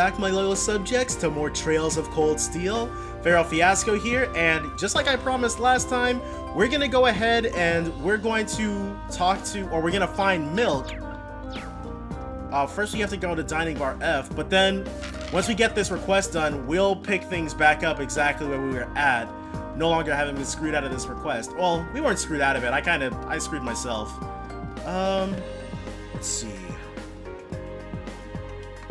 back, my loyal subjects, to more Trails of Cold Steel. Feral Fiasco here, and just like I promised last time, we're gonna go ahead and we're going to we're gonna find Milk. First we have to go to Dining Bar F, but then once we get this request done, we'll pick things back up exactly where we were at, no longer having been screwed out of this request. Well, we weren't screwed out of it, I screwed myself. Let's see.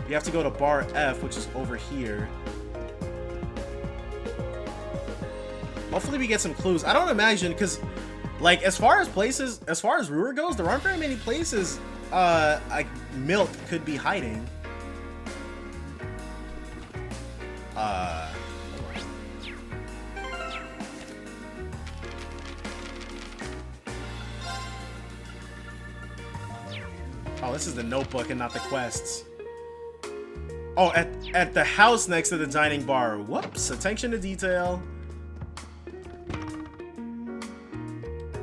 We have to go to Bar F, which is over here. Hopefully we get some clues. I don't imagine, because, like, as far as Ruhr goes, there aren't very many places, like, Milk could be hiding. Oh, this is the notebook and not the quests. Oh, at the house next to the dining bar. Whoops, attention to detail.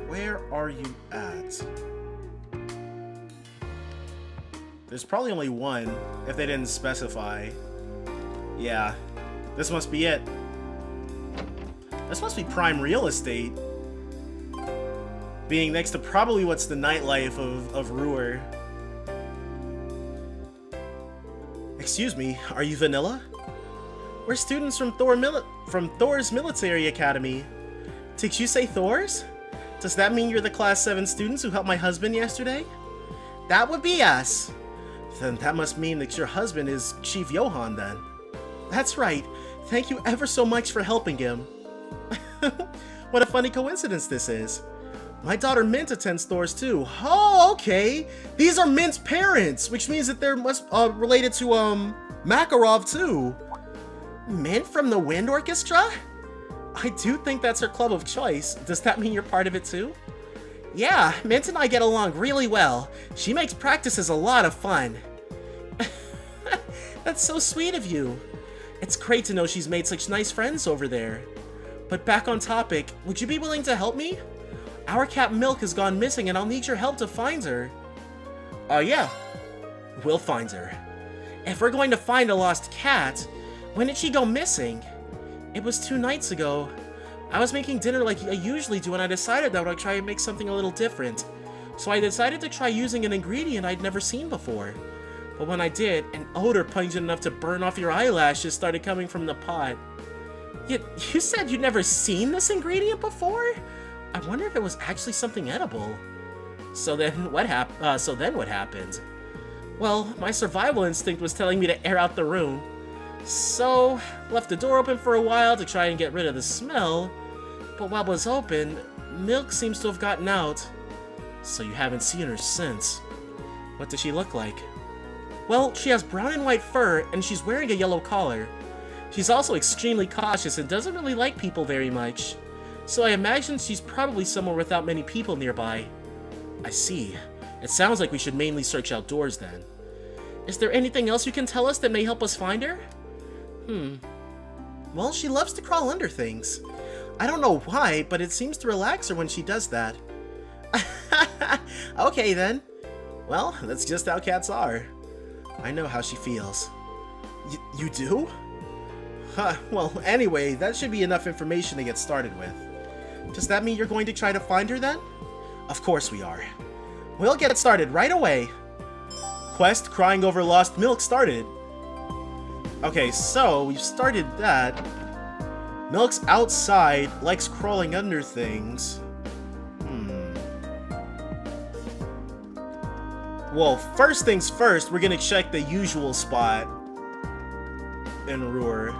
Where are you at? There's probably only one, if they didn't specify. Yeah, this must be it. This must be prime real estate. Being next to probably what's the nightlife of Ruhr. Excuse me, are you Vanilla? We're students from Thor's military academy. Did you say Thor's? Does that mean you're the class 7 students who helped my husband yesterday? That would be us. Then that must mean that your husband is Chief Johann then. That's right. Thank you ever so much for helping him. What a funny coincidence this is. My daughter Mint attends Thor's too. Oh, okay. These are Mint's parents, which means that they're related to Makarov too. Mint from the Wind Orchestra? I do think that's her club of choice. Does that mean you're part of it too? Yeah, Mint and I get along really well. She makes practices a lot of fun. That's so sweet of you. It's great to know she's made such nice friends over there. But back on topic, would you be willing to help me? Our cat Milk has gone missing and I'll need your help to find her. Yeah. We'll find her. If we're going to find a lost cat, when did she go missing? It was 2 nights ago. I was making dinner like I usually do and I decided that I'd try and make something a little different. So I decided to try using an ingredient I'd never seen before. But when I did, an odor pungent enough to burn off your eyelashes started coming from the pot. You said you'd never seen this ingredient before? I wonder if it was actually something edible. So then what happened? Well, my survival instinct was telling me to air out the room. So, left the door open for a while to try and get rid of the smell. But while it was open, Milk seems to have gotten out. So you haven't seen her since. What does she look like? Well, she has brown and white fur, and she's wearing a yellow collar. She's also extremely cautious and doesn't really like people very much. So I imagine she's probably somewhere without many people nearby. I see. It sounds like we should mainly search outdoors then. Is there anything else you can tell us that may help us find her? Well, she loves to crawl under things. I don't know why, but it seems to relax her when she does that. Okay then. Well, that's just how cats are. I know how she feels. You do? Huh, well, anyway, that should be enough information to get started with. Does that mean you're going to try to find her then? Of course we are. We'll get started right away. Quest Crying Over Lost Milk started. Okay, so we've started that. Milk's outside, likes crawling under things. Well, first things first, we're gonna check the usual spot in Ruhr.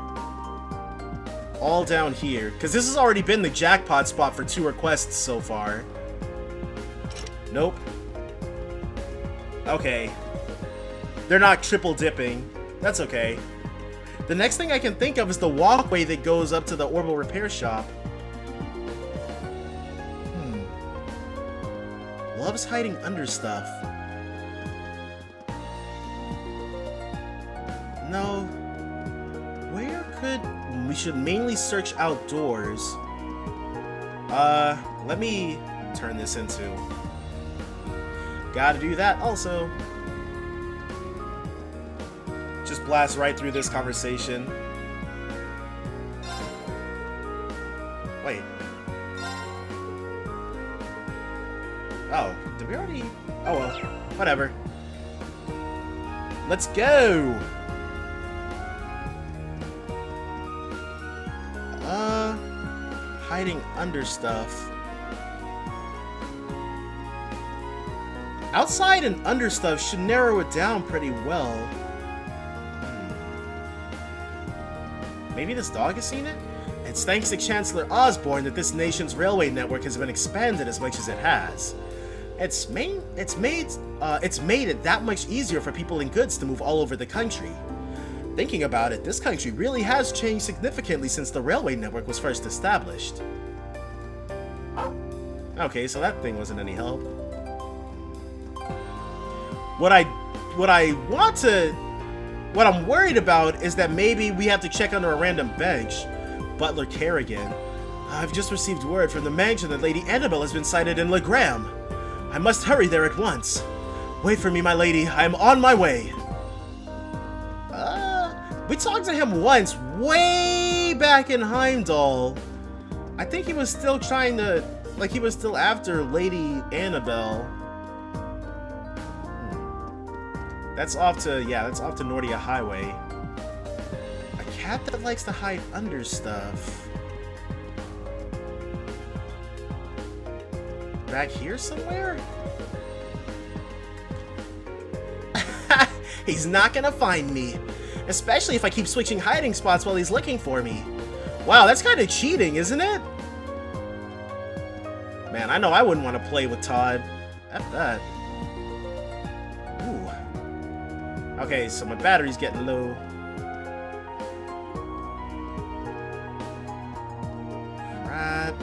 All down here, because this has already been the jackpot spot for 2 requests so far. Nope. Okay. They're not triple dipping. That's okay. The next thing I can think of is the walkway that goes up to the Orbital Repair Shop. Loves hiding under stuff. No. Where could... We should mainly search outdoors. Let me turn this into... Gotta do that also. Just blast right through this conversation. Wait. Oh, did we already... Oh well, whatever. Let's go! Hiding under stuff. Outside and under stuff should narrow it down pretty well. Maybe this dog has seen it? It's thanks to Chancellor Osborne that this nation's railway network has been expanded as much as it has. It's made it that much easier for people and goods to move all over the country. Thinking about it, this country really has changed significantly since the railway network was first established. Okay, so that thing wasn't any help. What I'm worried about is that maybe we have to check under a random bench. Butler Kerrigan. I've just received word from the mansion that Lady Annabelle has been sighted in Legram. I must hurry there at once. Wait for me, my lady. I am on my way. We talked to him once, way back in Heimdall. I think he was still trying to, like, he was still after Lady Annabelle. That's off to, yeah, that's off to Nordia Highway. A cat that likes to hide under stuff. Back here somewhere? He's not gonna find me. Especially if I keep switching hiding spots while he's looking for me. Wow, that's kind of cheating, isn't it? Man, I know I wouldn't want to play with Todd. F that. Ooh. Okay, so my battery's getting low. Crap.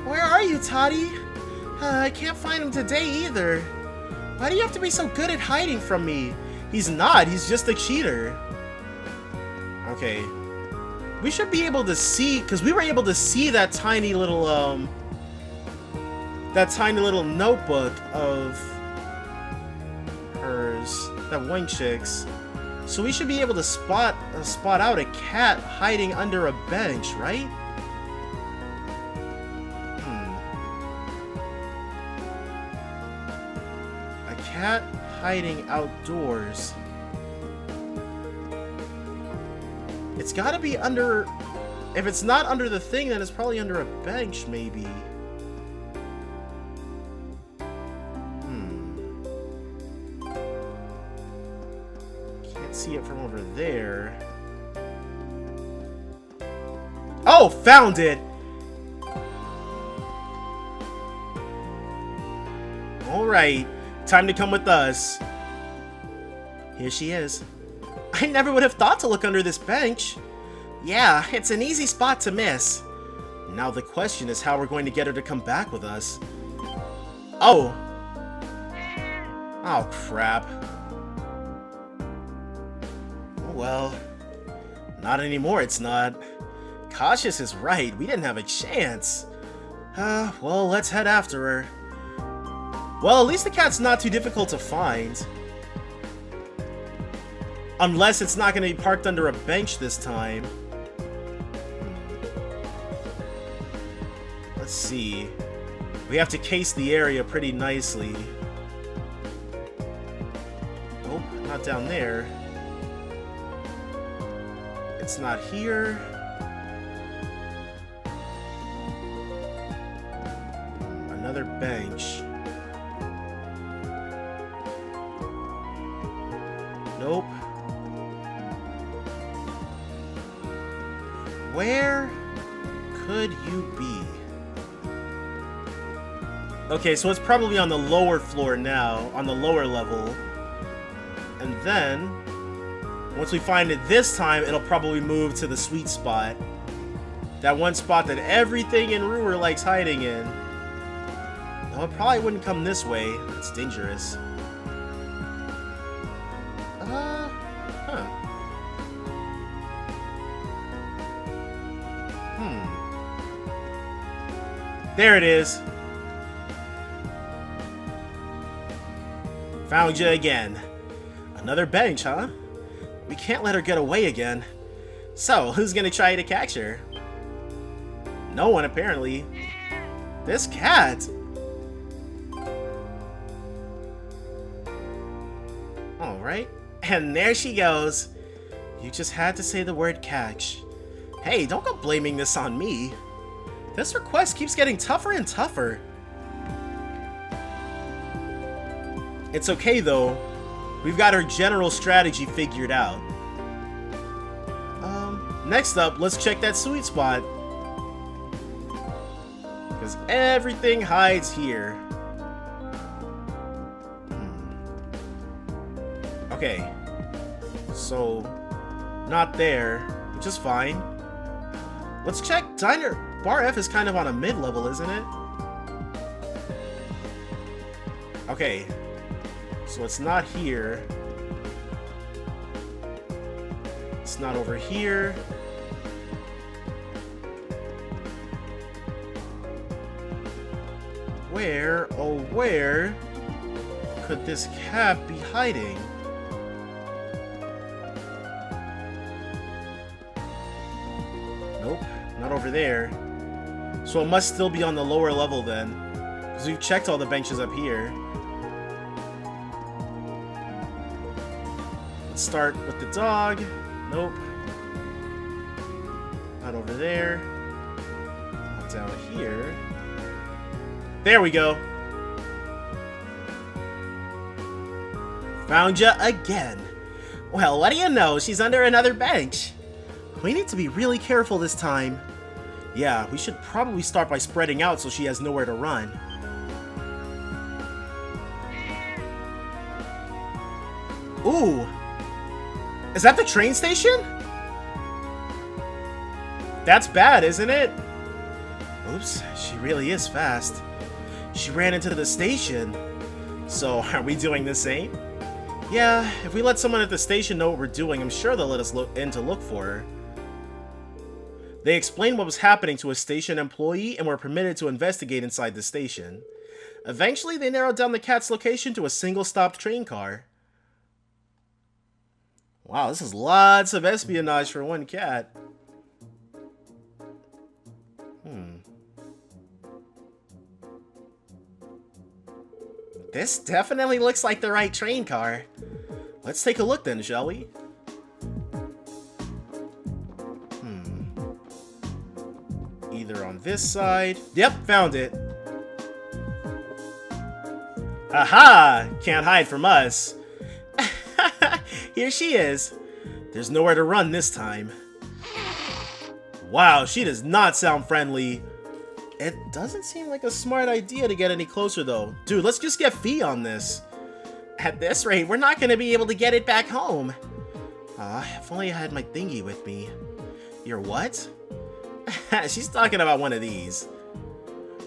Where are you, Toddy? I can't find him today either. Why do you have to be so good at hiding from me? He's not, he's just a cheater. Okay. We should be able to see, because we were able to see that tiny little, notebook of hers, that one chick's. So we should be able to spot out a cat hiding under a bench, right? Cat hiding outdoors. It's gotta be under... If it's not under the thing, then it's probably under a bench, maybe. Can't see it from over there. Oh, found it! Alright. Time to come with us. Here she is. I never would have thought to look under this bench. Yeah, it's an easy spot to miss. Now the question is how we're going to get her to come back with us. Oh. Oh, crap. Oh, well. Not anymore, it's not. Cautious is right. We didn't have a chance. Well, let's head after her. Well, at least the cat's not too difficult to find. Unless it's not going to be parked under a bench this time. Let's see. We have to case the area pretty nicely. Oh, not down there. It's not here. Another bench. Nope. Where could you be? Okay, so it's probably on the lower floor now, on the lower level. And then, once we find it this time, it'll probably move to the sweet spot. That one spot that everything in Ruhr likes hiding in. No, it probably wouldn't come this way. It's dangerous. There it is. Found you again. Another bench, huh? We can't let her get away again. So, who's gonna try to catch her? No one, apparently. This cat! Alright, and there she goes. You just had to say the word catch. Hey, don't go blaming this on me. This request keeps getting tougher and tougher. It's okay though. We've got our general strategy figured out. Next up, let's check that sweet spot. Because everything hides here. Okay. So, not there, which is fine. Let's check Diner. Bar F is kind of on a mid-level, isn't it? Okay. So it's not here. It's not over here. Where, oh where, could this cat be hiding? Nope, not over there. So it must still be on the lower level then, because we've checked all the benches up here. Let's start with the dog. Nope. Not over there. Not down here. There we go. Found ya again. Well, what do you know? She's under another bench. We need to be really careful this time. Yeah, we should probably start by spreading out so she has nowhere to run. Ooh. Is that the train station? That's bad, isn't it? Oops, she really is fast. She ran into the station. So, are we doing the same? Yeah, if we let someone at the station know what we're doing, I'm sure they'll let us look in to look for her. They explained what was happening to a station employee and were permitted to investigate inside the station. Eventually, they narrowed down the cat's location to a single-stopped train car. Wow, this is lots of espionage for one cat. This definitely looks like the right train car. Let's take a look then, shall we? Either on this side. Yep, found it. Aha! Can't hide from us. Here she is. There's nowhere to run this time. Wow, she does not sound friendly. It doesn't seem like a smart idea to get any closer though. Dude, let's just get Fee on this. At this rate, we're not going to be able to get it back home. If only I had my thingy with me. Your what? She's talking about one of these.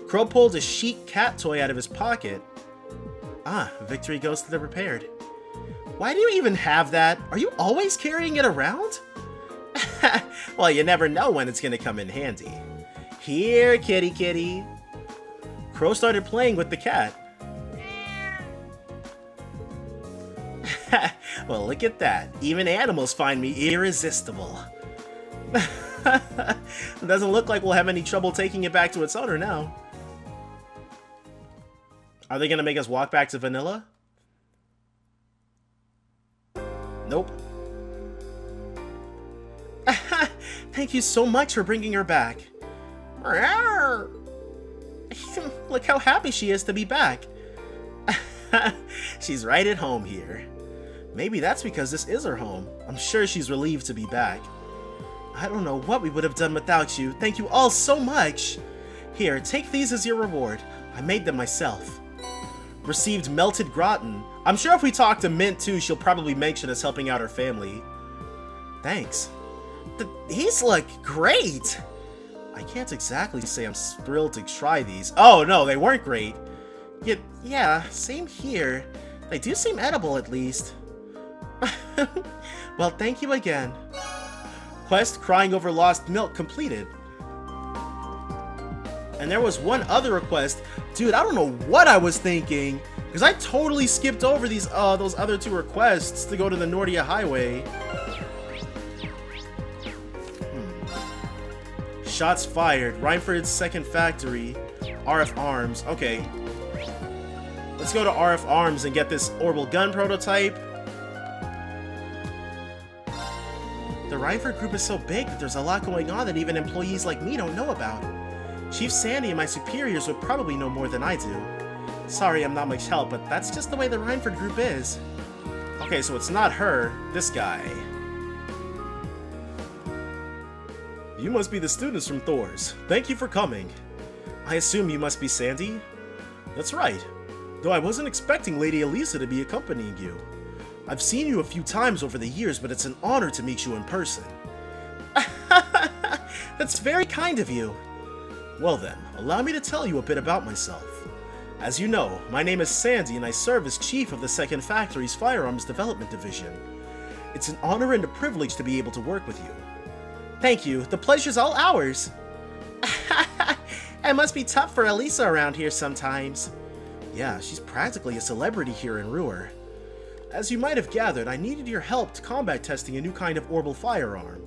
Crow pulled a chic cat toy out of his pocket. Victory goes to the prepared. Why do you even have that? Are you always carrying it around? Well, you never know when it's going to come in handy. Here, kitty kitty. Crow started playing with the cat. Well, look at that. Even animals find me irresistible. It doesn't look like we'll have any trouble taking it back to its owner now. Are they going to make us walk back to Vanilla? Nope. Thank you so much for bringing her back. Look how happy she is to be back. She's right at home here. Maybe that's because this is her home. I'm sure she's relieved to be back. I don't know what we would have done without you. Thank you all so much. Here, take these as your reward. I made them myself. Received melted gratin. I'm sure if we talk to Mint too, she'll probably mention us helping out her family. Thanks. These look great. I can't exactly say I'm thrilled to try these. Oh no, they weren't great. Yeah, same here. They do seem edible at least. Well, thank you again. Quest crying over lost milk completed. And there was one other request. Dude, I don't know what I was thinking, because I totally skipped over those other 2 requests to go to the Nordia Highway. Shots fired. Reinford's second factory. RF Arms. Okay. Let's go to RF Arms and get this orbital gun prototype. The Reinford group is so big that there's a lot going on that even employees like me don't know about. Chief Sandy and my superiors would probably know more than I do. Sorry I'm not much help, but that's just the way the Reinford group is. Okay, so it's not her, this guy. You must be the students from Thor's. Thank you for coming. I assume you must be Sandy? That's right. Though I wasn't expecting Lady Elisa to be accompanying you. I've seen you a few times over the years, but it's an honor to meet you in person. That's very kind of you. Well then, allow me to tell you a bit about myself. As you know, my name is Sandy and I serve as Chief of the 2nd Factory's Firearms Development Division. It's an honor and a privilege to be able to work with you. Thank you, the pleasure's all ours. It must be tough for Elisa around here sometimes. Yeah, she's practically a celebrity here in Ruhr. As you might have gathered, I needed your help to combat testing a new kind of orbital firearm.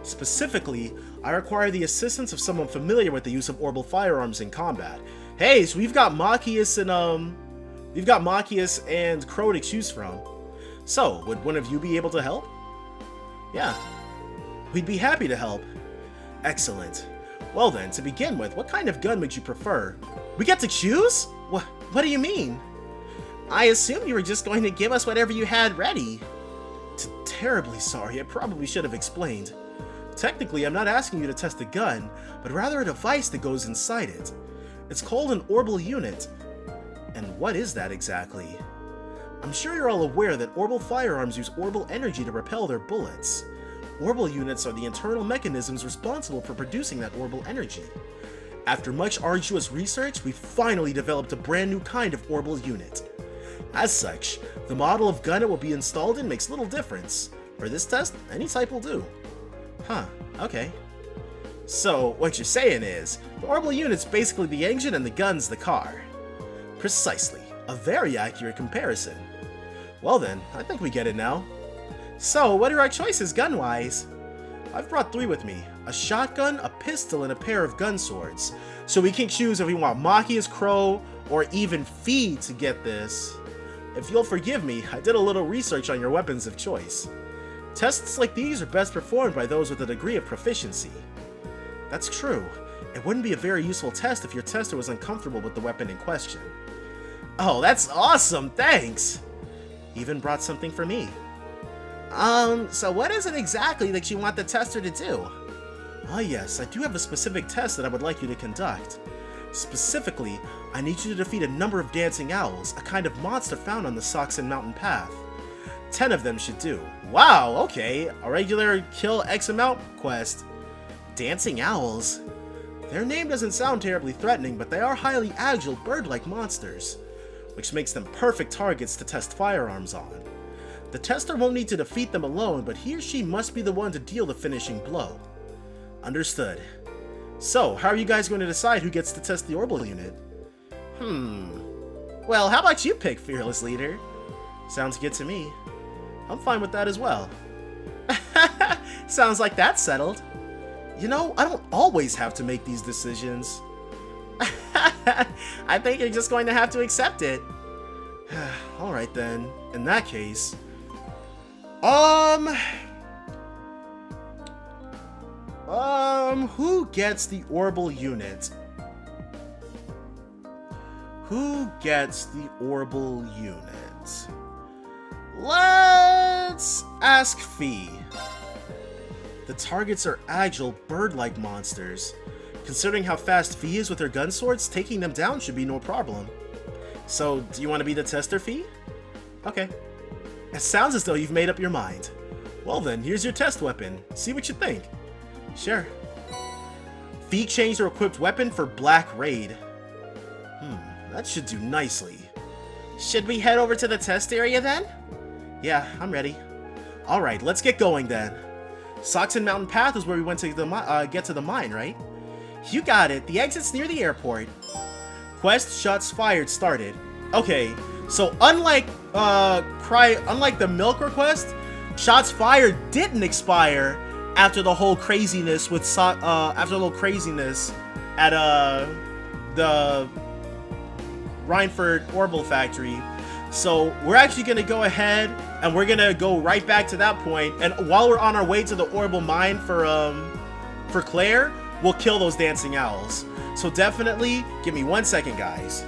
Specifically, I require the assistance of someone familiar with the use of orbital firearms in combat. Hey, so we've got Machias and Crow to choose from. So, would one of you be able to help? Yeah, we'd be happy to help. Excellent. Well then, to begin with, what kind of gun would you prefer? We get to choose? What do you mean? I assumed you were just going to give us whatever you had ready. Terribly sorry, I probably should have explained. Technically, I'm not asking you to test a gun, but rather a device that goes inside it. It's called an orbital unit. And what is that exactly? I'm sure you're all aware that orbital firearms use orbital energy to propel their bullets. Orbital units are the internal mechanisms responsible for producing that orbital energy. After much arduous research, we finally developed a brand new kind of orbital unit. As such, the model of gun it will be installed in makes little difference. For this test, any type will do. Huh, okay. So, what you're saying is, the orbital unit's basically the engine and the gun's the car. Precisely. A very accurate comparison. Well then, I think we get it now. So, what are our choices gun-wise? I've brought 3 with me. A shotgun, a pistol, and a pair of gun swords. So we can choose if we want Machias, Crow, or even Fee to get this. If you'll forgive me, I did a little research on your weapons of choice. Tests like these are best performed by those with a degree of proficiency. That's true. It wouldn't be a very useful test if your tester was uncomfortable with the weapon in question. Oh, that's awesome, thanks! Even brought something for me. So what is it exactly that you want the tester to do? Ah yes, I do have a specific test that I would like you to conduct. Specifically, I need you to defeat a number of dancing owls, a kind of monster found on the Saxon Mountain Path. 10 of them should do. Wow, okay, a regular kill X amount quest. Dancing owls? Their name doesn't sound terribly threatening, but they are highly agile, bird-like monsters, which makes them perfect targets to test firearms on. The tester won't need to defeat them alone, but he or she must be the one to deal the finishing blow. Understood. So, how are you guys going to decide who gets to test the orbital unit? Well, how about you pick, Fearless Leader? Sounds good to me. I'm fine with that as well. Sounds like that's settled. You know, I don't always have to make these decisions. I think you're just going to have to accept it. Alright then, in that case... who gets the orbital unit? Who gets the orbital unit? Let's ask Fee. The targets are agile, bird-like monsters. Considering how fast Fee is with her gun swords, taking them down should be no problem. So, do you want to be the tester, Fee? Okay. It sounds as though you've made up your mind. Well then, here's your test weapon. See what you think. Sure. Fee changed her equipped weapon for Black Raid. That should do nicely. Should we head over to the test area then? Yeah, I'm ready. Alright, let's get going then. Saxon Mountain Path is where we went to get to the mine, right? You got it. The exit's near the airport. Quest shots fired started. Okay, so unlike the milk request, shots fired didn't expire after the whole craziness with at the Rhineford Orbital Factory. So we're actually gonna go ahead and we're gonna go right back to that point, and while we're on our way to the Orbital Mine for Claire, we'll kill those dancing owls. So definitely give me 1 second, guys.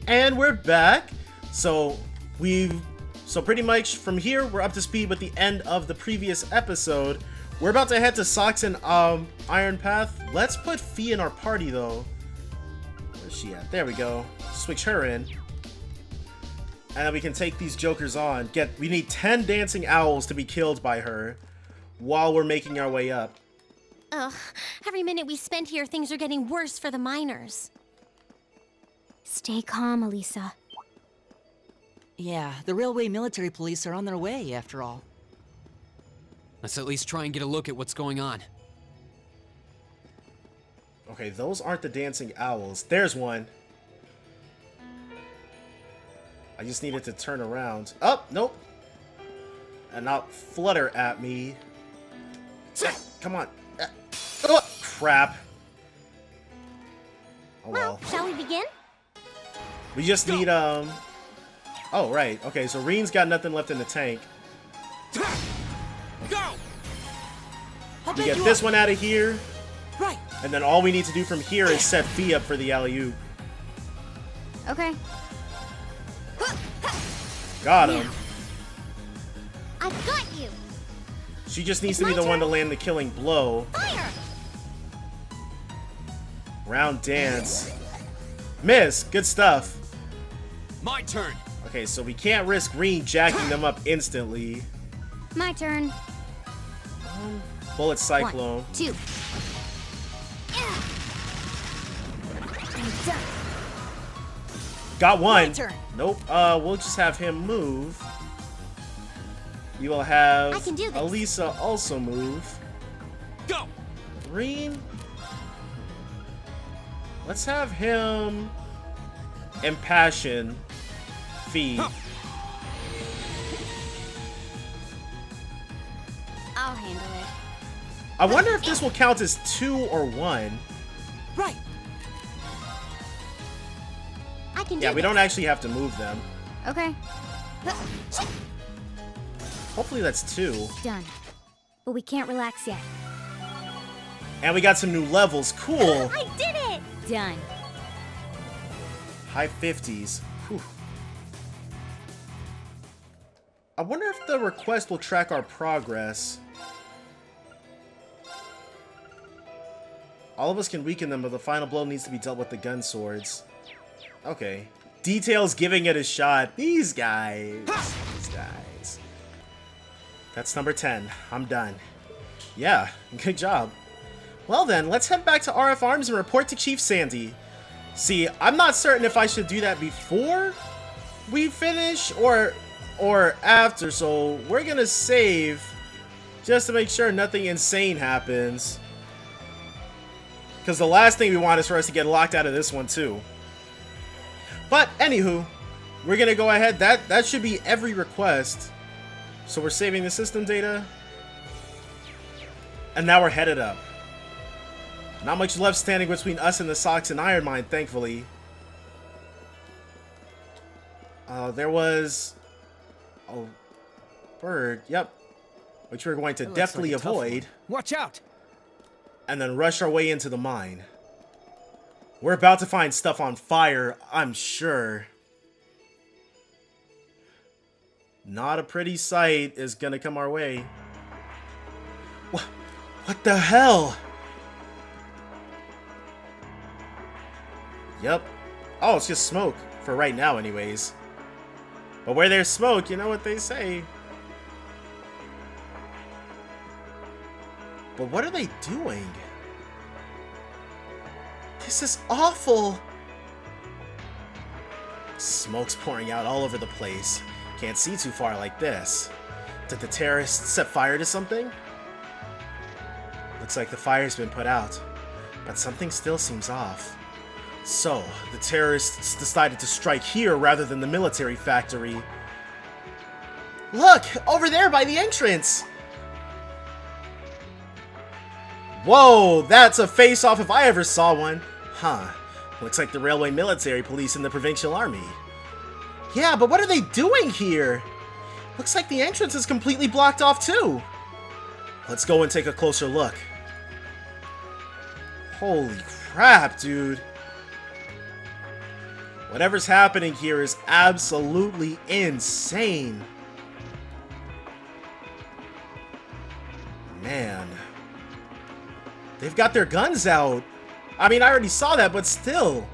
And we're back. So pretty much from here we're up to speed with the end of the previous episode. We're about to head to Sox and Iron Path. Let's put Fee in our party though. Where's she at? There we go. Switch her in. And then we can take these jokers on. We need 10 dancing owls to be killed by her while we're making our way up. Ugh, every minute we spend here, things are getting worse for the miners. Stay calm, Elisa. Yeah, the railway military police are on their way, after all. Let's at least try and get a look at what's going on. Okay, those aren't the dancing owls. There's one. I just needed to turn around. Oh, nope. And not flutter at me. Come on. Oh, crap. Oh well. Shall we begin? We just need, Oh, right. Okay, so Reen's got nothing left in the tank. Go! We get this one out of here. Right. And then all we need to do from here is set Fee up for the alley-oop. Okay. Got him. I've got you. She just needs to be the one to land the killing blow. Fire! Round dance. Miss. Good stuff. My turn. Okay, so we can't risk Reen jacking them up instantly. My turn. Bullet Cyclone. 1, 2. I'm done. Got one. My turn. Nope. We'll just have him move. You will have I can do this. Elisa also move. Go! Reen. Let's have him impassion Fee. Huh. I'll handle it. I wonder if this will count as 2 or 1. Right. I can do Yeah, we this. don't actually have to move them. Okay. Hopefully that's 2. Done. But we can't relax yet. And we got some new levels. Cool. I did it! Done. High 50s. Whew. I wonder if the request will track our progress. All of us can weaken them, but the final blow needs to be dealt with the gun swords. Okay. Details giving it a shot. These guys. These guys. That's number 10. I'm done. Yeah, good job. Well then, let's head back to RF Arms and report to Chief Sandy. See, I'm not certain if I should do that before we finish or after, so we're gonna save just to make sure nothing insane happens. Because the last thing we want is for us to get locked out of this one too. But anywho, we're gonna go ahead. That should be every request. So we're saving the system data. And now we're headed up. Not much left standing between us and the Sox and Iron Mine, thankfully. There was a bird, yep, which we're going to deftly avoid. Watch out! And then rush our way into the mine. We're about to find stuff on fire, I'm sure. Not a pretty sight is gonna come our way. What the hell? Yep. Oh, it's just smoke. For right now, anyways. But where there's smoke, you know what they say. But what are they doing? This is awful. Smoke's pouring out all over the place. Can't see too far like this. Did the terrorists set fire to something? Looks like the fire's been put out. But something still seems off. So, the terrorists decided to strike here rather than the military factory. Look! Over there by the entrance! Whoa! That's a face-off if I ever saw one! Huh. Looks like the Railway Military Police and the Provincial Army. Yeah, but what are they doing here? Looks like the entrance is completely blocked off too. Let's go and take a closer look. Holy crap, dude. Whatever's happening here is absolutely insane. Man. They've got their guns out. I mean, I already saw that, but still.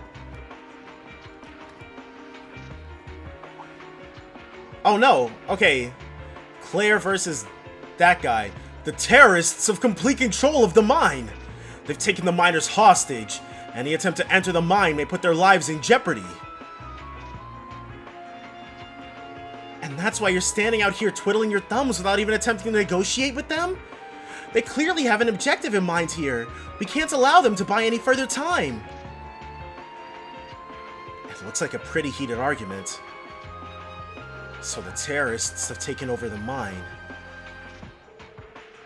Oh no. Okay. Claire versus that guy. The terrorists have complete control of the mine. They've taken the miners hostage. Any attempt to enter the mine may put their lives in jeopardy. And that's why you're standing out here twiddling your thumbs without even attempting to negotiate with them? They clearly have an objective in mind here. We can't allow them to buy any further time. It looks like a pretty heated argument. So the terrorists have taken over the mine.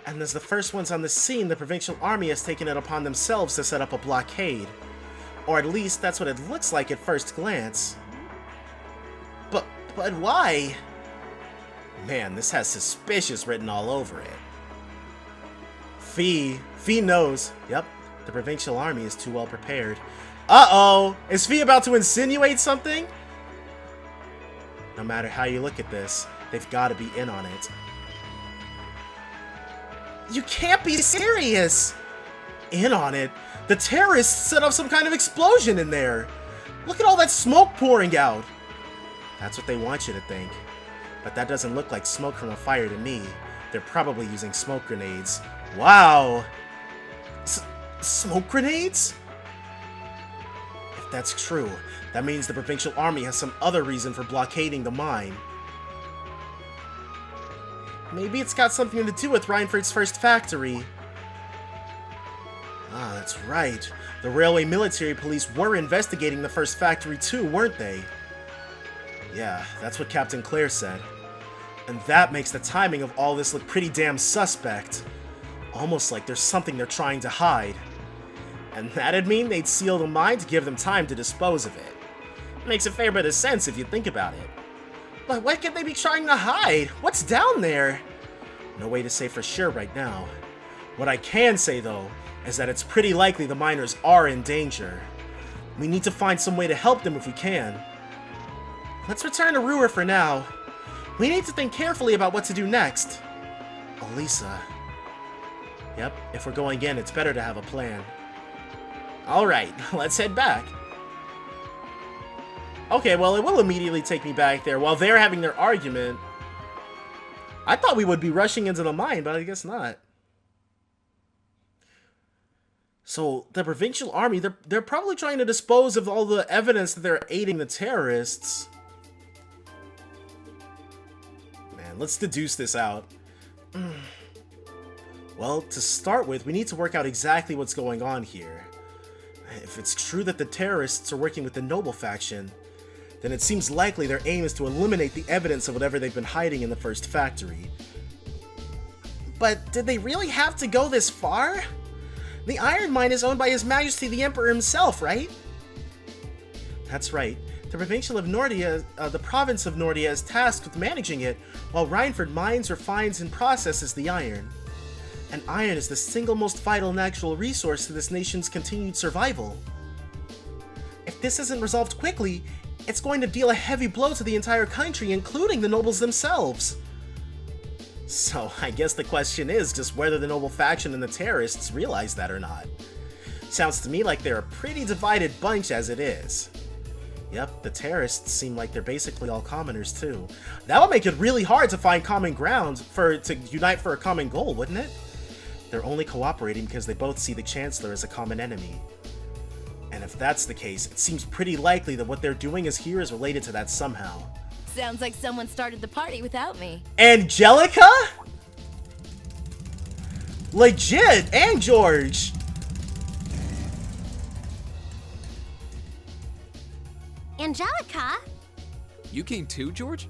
And as the first ones on the scene, the Provincial Army has taken it upon themselves to set up a blockade. Or at least that's what it looks like at first glance. But why? Man, this has suspicious written all over it. Fee knows. Yep, the Provincial Army is too well prepared. Uh-oh! Is Fee about to insinuate something? No matter how you look at this, they've got to be in on it. You can't be serious! In on it? The terrorists set off some kind of explosion in there! Look at all that smoke pouring out! That's what they want you to think. But that doesn't look like smoke from a fire to me. They're probably using smoke grenades. Wow! Smoke grenades? If that's true, that means the Provincial Army has some other reason for blockading the mine. Maybe it's got something to do with Reinford's first factory. Ah, that's right. The Railway Military Police were investigating the first factory too, weren't they? Yeah, that's what Captain Claire said. And that makes the timing of all this look pretty damn suspect. Almost like there's something they're trying to hide. And that'd mean they'd seal the mine to give them time to dispose of it. Makes a fair bit of sense if you think about it. But what could they be trying to hide? What's down there? No way to say for sure right now. What I can say, though, is that it's pretty likely the miners are in danger. We need to find some way to help them if we can. Let's return to Ruhr for now. We need to think carefully about what to do next. Elisa. Yep, if we're going in, it's better to have a plan. Alright, let's head back. Okay, well, it will immediately take me back there while they're having their argument. I thought we would be rushing into the mine, but I guess not. So, the Provincial Army, they're probably trying to dispose of all the evidence that they're aiding the terrorists. Man, let's deduce this out. Well, to start with, we need to work out exactly what's going on here. If it's true that the terrorists are working with the Noble faction, then it seems likely their aim is to eliminate the evidence of whatever they've been hiding in the first factory. But did they really have to go this far? The iron mine is owned by His Majesty the Emperor himself, right? That's right. The province of Nordia is tasked with managing it, while Reinford mines, refines, and processes the iron. And iron is the single most vital natural resource to this nation's continued survival. If this isn't resolved quickly, it's going to deal a heavy blow to the entire country, including the nobles themselves. So, I guess the question is just whether the noble faction and the terrorists realize that or not. Sounds to me like they're a pretty divided bunch as it is. Yep, the terrorists seem like they're basically all commoners too. That would make it really hard to find common ground to unite for a common goal, wouldn't it? They're only cooperating because they both see the Chancellor as a common enemy. And if that's the case, it seems pretty likely that what they're doing here is related to that somehow. Sounds like someone started the party without me. Angelica? Legit! And George! Angelica? You came too, George?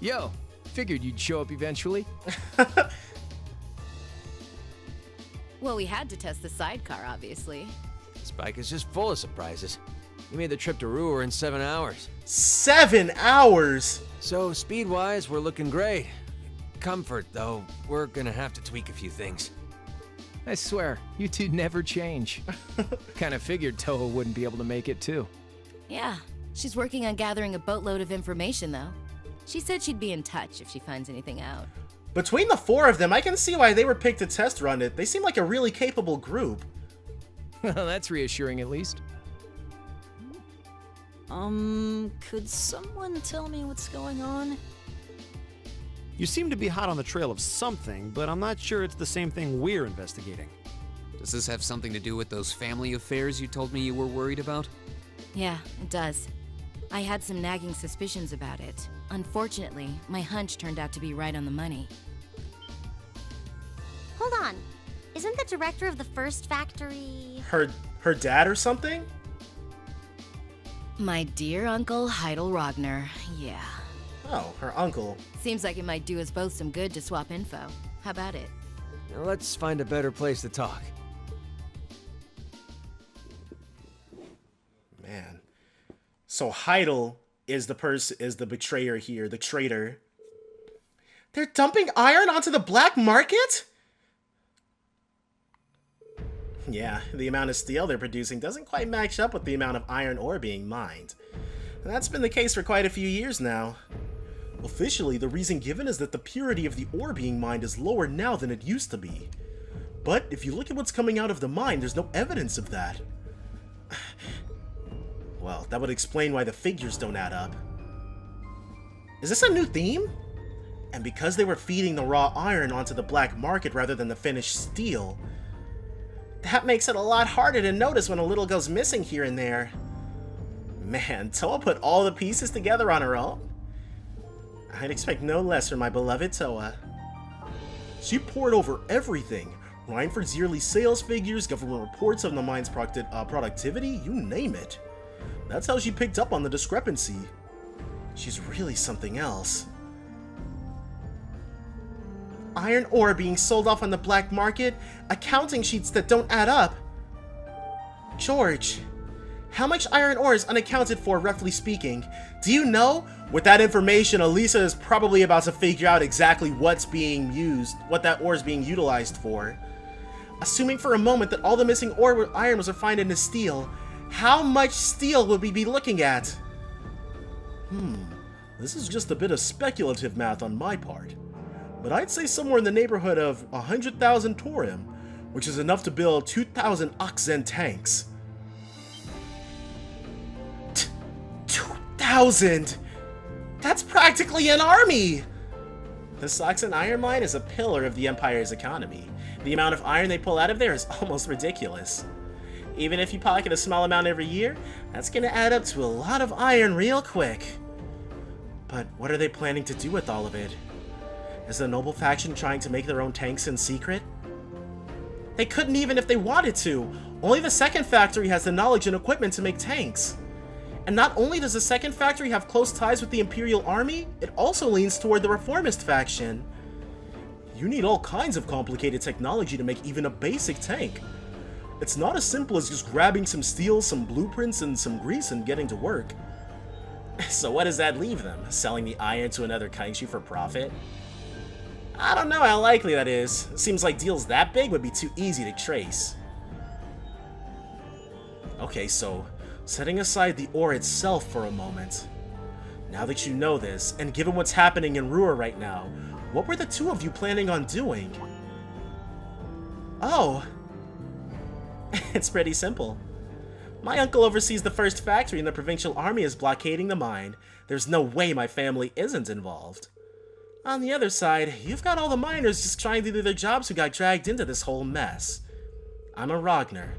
Yo, figured you'd show up eventually. Well, we had to test the sidecar, obviously. Spike is just full of surprises. We made the trip to Ruhr in 7 hours. 7 hours? So, speed-wise, we're looking great. Comfort, though, we're gonna have to tweak a few things. I swear, you two never change. Kinda figured Toho wouldn't be able to make it too. Yeah, she's working on gathering a boatload of information, though. She said she'd be in touch if she finds anything out. Between the 4 of them, I can see why they were picked to test run it. They seem like a really capable group. That's reassuring at least. Could someone tell me what's going on? You seem to be hot on the trail of something, but I'm not sure it's the same thing we're investigating. Does this have something to do with those family affairs you told me you were worried about? Yeah, it does. I had some nagging suspicions about it. Unfortunately, my hunch turned out to be right on the money. Hold on. Isn't the director of the first factory... Her dad or something? My dear Uncle Heidel Rogner, yeah. Oh, her uncle. Seems like it might do us both some good to swap info. How about it? Now let's find a better place to talk. Man. So Heidel is the betrayer here, the traitor. They're dumping iron onto the black market? Yeah, the amount of steel they're producing doesn't quite match up with the amount of iron ore being mined. And that's been the case for quite a few years now. Officially, the reason given is that the purity of the ore being mined is lower now than it used to be. But if you look at what's coming out of the mine, there's no evidence of that. Well, that would explain why the figures don't add up. Is this a new theme? And because they were feeding the raw iron onto the black market rather than the finished steel, that makes it a lot harder to notice when a little goes missing here and there. Man, Toa put all the pieces together on her own? I'd expect no less from my beloved Toa. She poured over everything. Reinford's yearly sales figures, government reports on the mine's productivity, you name it. That's how she picked up on the discrepancy. She's really something else. Iron ore being sold off on the black market, accounting sheets that don't add up. George, how much iron ore is unaccounted for, roughly speaking? Do you know? With that information, Elisa is probably about to figure out exactly what's being used, what that ore is being utilized for. Assuming for a moment that all the missing iron was refined into steel, how much steel would we be looking at? This is just a bit of speculative math on my part. But I'd say somewhere in the neighborhood of 100,000 Torim, which is enough to build 2,000 Oxen tanks. 2,000! That's practically an army! The Oxen iron mine is a pillar of the Empire's economy. The amount of iron they pull out of there is almost ridiculous. Even if you pocket a small amount every year, that's gonna add up to a lot of iron real quick. But what are they planning to do with all of it? Is the noble faction trying to make their own tanks in secret? They couldn't even if they wanted to. Only the second factory has the knowledge and equipment to make tanks. And not only does the second factory have close ties with the Imperial Army, it also leans toward the reformist faction. You need all kinds of complicated technology to make even a basic tank. It's not as simple as just grabbing some steel, some blueprints, and some grease and getting to work. So what does that leave them? Selling the iron to another country for profit? I don't know how likely that is. It seems like deals that big would be too easy to trace. Okay, so setting aside the ore itself for a moment. Now that you know this, and given what's happening in Ruhr right now, what were the two of you planning on doing? Oh. It's pretty simple. My uncle oversees the first factory and the Provincial Army is blockading the mine. There's no way my family isn't involved. On the other side, you've got all the miners just trying to do their jobs who got dragged into this whole mess. I'm a Rogner.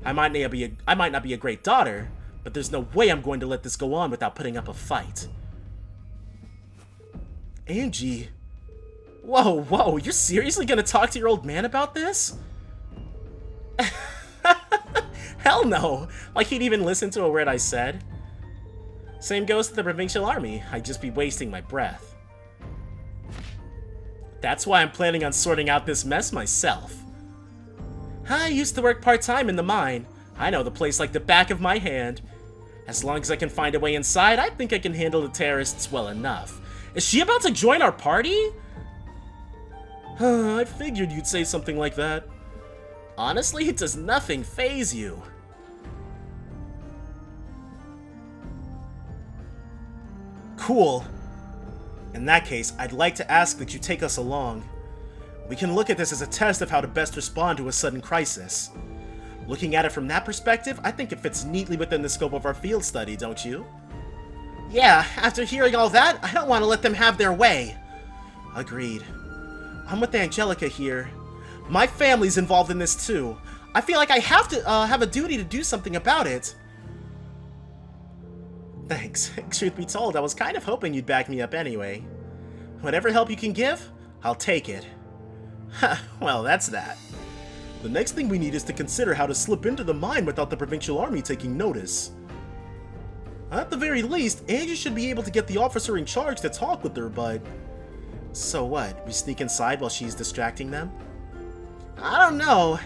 I might not be a great daughter, but there's no way I'm going to let this go on without putting up a fight. Angie. Whoa, you're seriously gonna talk to your old man about this? Hell no! Like he'd even listen to a word I said. Same goes to the Provincial Army. I'd just be wasting my breath. That's why I'm planning on sorting out this mess myself. I used to work part-time in the mine. I know the place like the back of my hand. As long as I can find a way inside, I think I can handle the terrorists well enough. Is she about to join our party? I figured you'd say something like that. Honestly, does nothing faze you? Cool. In that case, I'd like to ask that you take us along. We can look at this as a test of how to best respond to a sudden crisis. Looking at it from that perspective, I think it fits neatly within the scope of our field study, don't you? Yeah, after hearing all that, I don't want to let them have their way. Agreed. I'm with Angelica here. My family's involved in this too. I feel like I have to have a duty to do something about it. Thanks. Truth be told, I was kind of hoping you'd back me up anyway. Whatever help you can give, I'll take it. Well, that's that. The next thing we need is to consider how to slip into the mine without the Provincial Army taking notice. At the very least, Angie should be able to get the officer in charge to talk with her, but... So what, we sneak inside while she's distracting them? I don't know.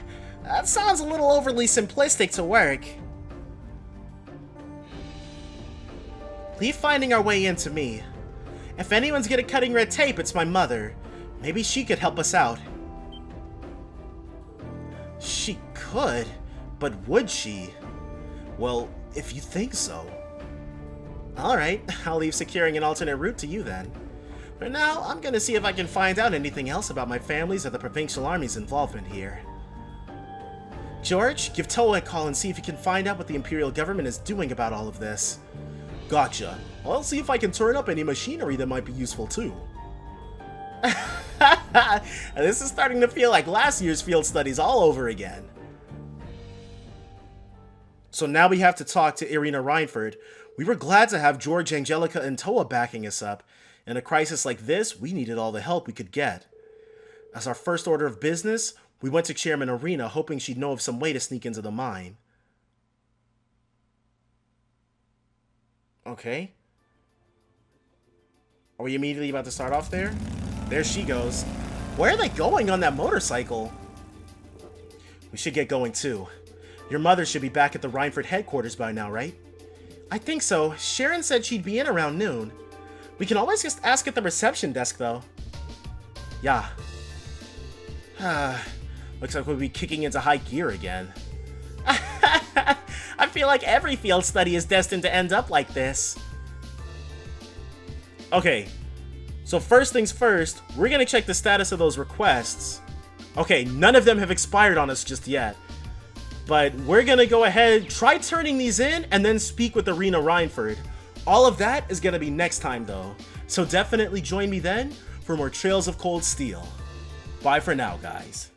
That sounds a little overly simplistic to work. Leave finding our way in to me. If anyone's good at cutting red tape, it's my mother. Maybe she could help us out. She could, but would she? Well, if you think so. Alright, I'll leave securing an alternate route to you then. For now, I'm gonna see if I can find out anything else about my family's or the Provincial Army's involvement here. George, give Toa a call and see if you can find out what the Imperial government is doing about all of this. Gotcha. I'll see if I can turn up any machinery that might be useful too. This is starting to feel like last year's field studies all over again. So now we have to talk to Irina Reinford. We were glad to have George, Angelica, and Toa backing us up. In a crisis like this, we needed all the help we could get. As our first order of business, we went to Chairman Irina, hoping she'd know of some way to sneak into the mine. Okay. Are we immediately about to start off there? There she goes. Where are they going on that motorcycle? We should get going too. Your mother should be back at the Reinford headquarters by now, right? I think so. Sharon said she'd be in around noon. We can always just ask at the reception desk, though. Yeah. Looks like we'll be kicking into high gear again. I feel like every field study is destined to end up like this. Okay, so first things first, we're gonna check the status of those requests. Okay, none of them have expired on us just yet. But we're gonna go ahead, try turning these in, and then speak with Irina Reinford. All of that is gonna be next time though. So definitely join me then for more Trails of Cold Steel. Bye for now, guys.